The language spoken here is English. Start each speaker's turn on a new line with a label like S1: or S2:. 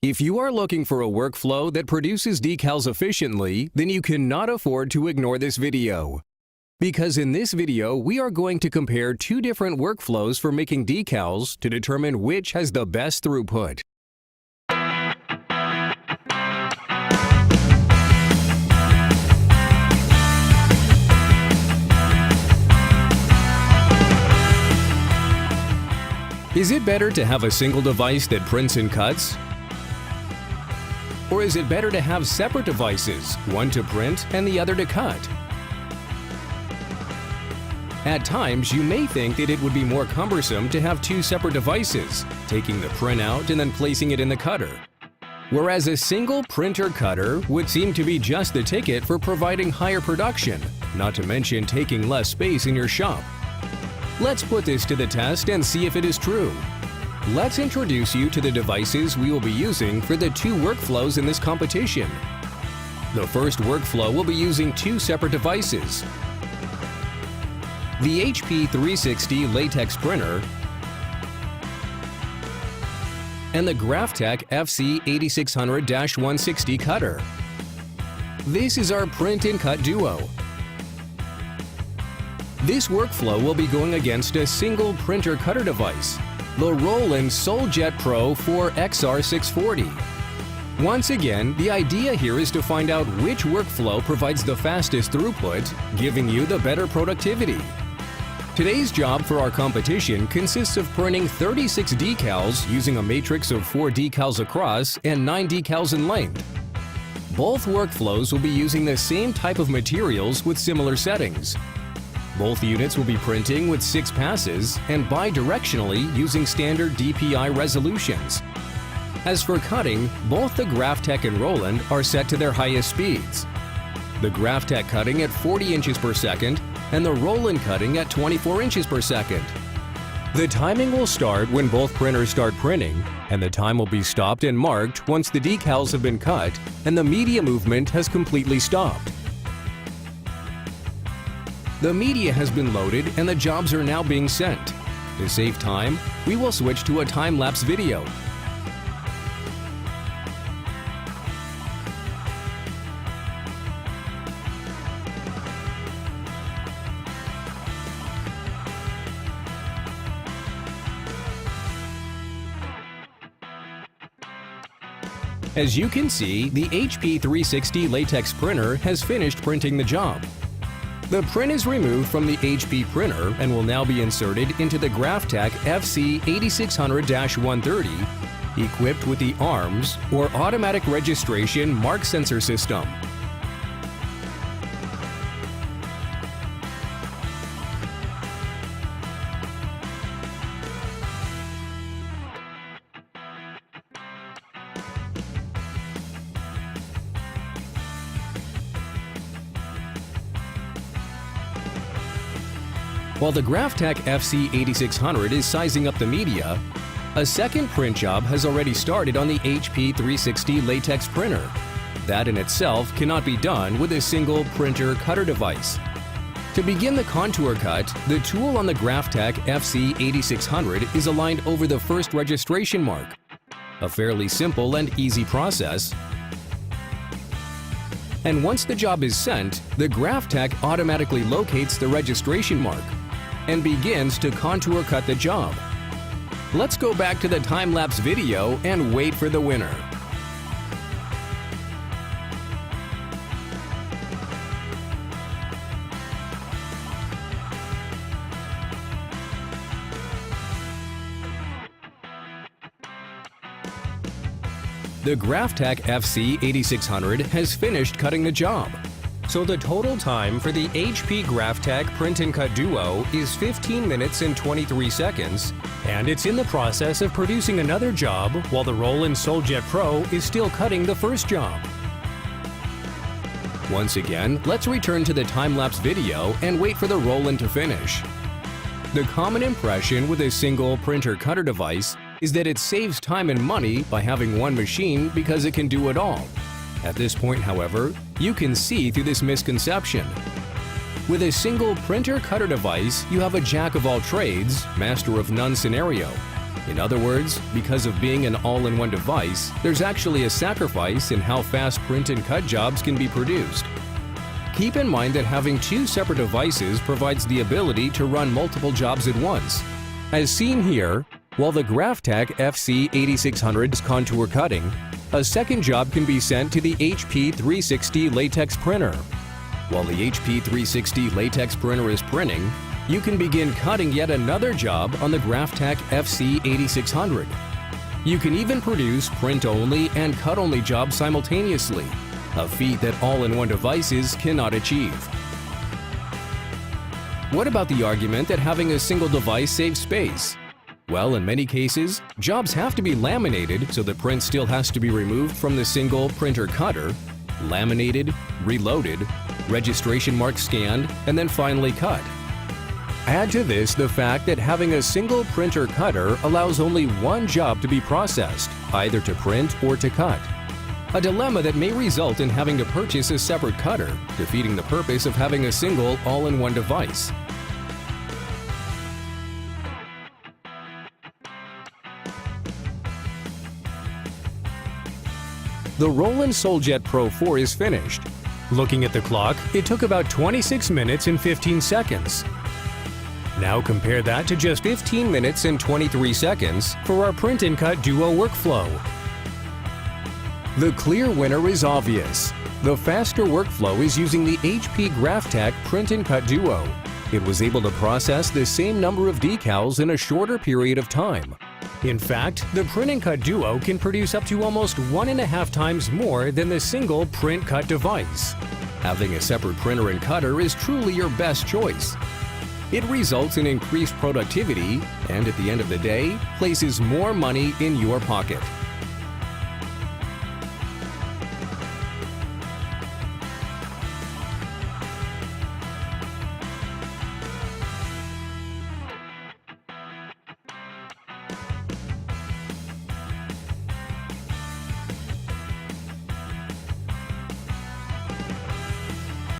S1: If you are looking for a workflow that produces decals efficiently, then you cannot afford to ignore this video. Because in this video, we are going to compare two different workflows for making decals to determine which has the best throughput. Is it better to have a single device that prints and cuts? Or is it better to have separate devices, one to print and the other to cut? At times, you may think that it would be more cumbersome to have two separate devices, taking the print out and then placing it in the cutter. Whereas a single printer cutter would seem to be just the ticket for providing higher production, not to mention taking less space in your shop. Let's put this to the test and see if it is true. Let's introduce you to the devices we will be using for the two workflows in this competition. The first workflow will be using two separate devices: the HP 360 latex printer and the Graphtec FC 8600-160 cutter. This is our print and cut duo. This workflow will be going against a single printer cutter device, the Roland SolJet Pro 4XR640. Once again, the idea here is to find out which workflow provides the fastest throughput, giving you the better productivity. Today's job for our competition consists of printing 36 decals using a matrix of 4 decals across and 9 decals in length. Both workflows will be using the same type of materials with similar settings. Both units will be printing with 6 passes and bidirectionally using standard DPI resolutions. As for cutting, both the Graphtec and Roland are set to their highest speeds. The Graphtec cutting at 40 inches per second and the Roland cutting at 24 inches per second. The timing will start when both printers start printing, and the time will be stopped and marked once the decals have been cut and the media movement has completely stopped. The media has been loaded and the jobs are now being sent. To save time, we will switch to a time-lapse video. As you can see, the HP 360 latex printer has finished printing the job. The print is removed from the HP printer and will now be inserted into the Graphtec FC 8600-130, equipped with the ARMS, or Automatic Registration Mark Sensor System. While the Graphtec FC 8600 is sizing up the media, a second print job has already started on the HP 360 latex printer. That in itself cannot be done with a single printer cutter device. To begin the contour cut, the tool on the Graphtec FC 8600 is aligned over the first registration mark. A fairly simple and easy process. And once the job is sent, the Graphtec automatically locates the registration mark and begins to contour cut the job. Let's go back to the time-lapse video and wait for the winner. The Graphtec FC 8600 has finished cutting the job. So the total time for the HP Graphtec Print and Cut Duo is 15 minutes and 23 seconds, and it's in the process of producing another job while the Roland SolJet Pro is still cutting the first job. Once again, let's return to the time-lapse video and wait for the Roland to finish. The common impression with a single printer cutter device is that it saves time and money by having one machine because it can do it all. At this point, however, you can see through this misconception. With a single printer cutter device, you have a jack-of-all-trades, master-of-none scenario. In other words, because of being an all-in-one device, there's actually a sacrifice in how fast print and cut jobs can be produced. Keep in mind that having two separate devices provides the ability to run multiple jobs at once. As seen here, while the Graphtec FC8600 is contour cutting, a second job can be sent to the HP 360 latex printer. While the HP 360 latex printer is printing, you can begin cutting yet another job on the Graphtec FC8600. You can even produce print-only and cut-only jobs simultaneously, a feat that all-in-one devices cannot achieve. What about the argument that having a single device saves space? Well, in many cases, jobs have to be laminated, so the print still has to be removed from the single printer cutter, laminated, reloaded, registration mark scanned, and then finally cut. Add to this the fact that having a single printer cutter allows only one job to be processed, either to print or to cut. A dilemma that may result in having to purchase a separate cutter, defeating the purpose of having a single all-in-one device. The Roland SolJet Pro 4 is finished. Looking at the clock, it took about 26 minutes and 15 seconds. Now compare that to just 15 minutes and 23 seconds for our print and cut duo workflow. The clear winner is obvious. The faster workflow is using the HP Graphtec Print and Cut Duo. It was able to process the same number of decals in a shorter period of time. In fact, the Print and Cut Duo can produce up to almost 1.5 times more than the single print-cut device. Having a separate printer and cutter is truly your best choice. It results in increased productivity and, at the end of the day, places more money in your pocket.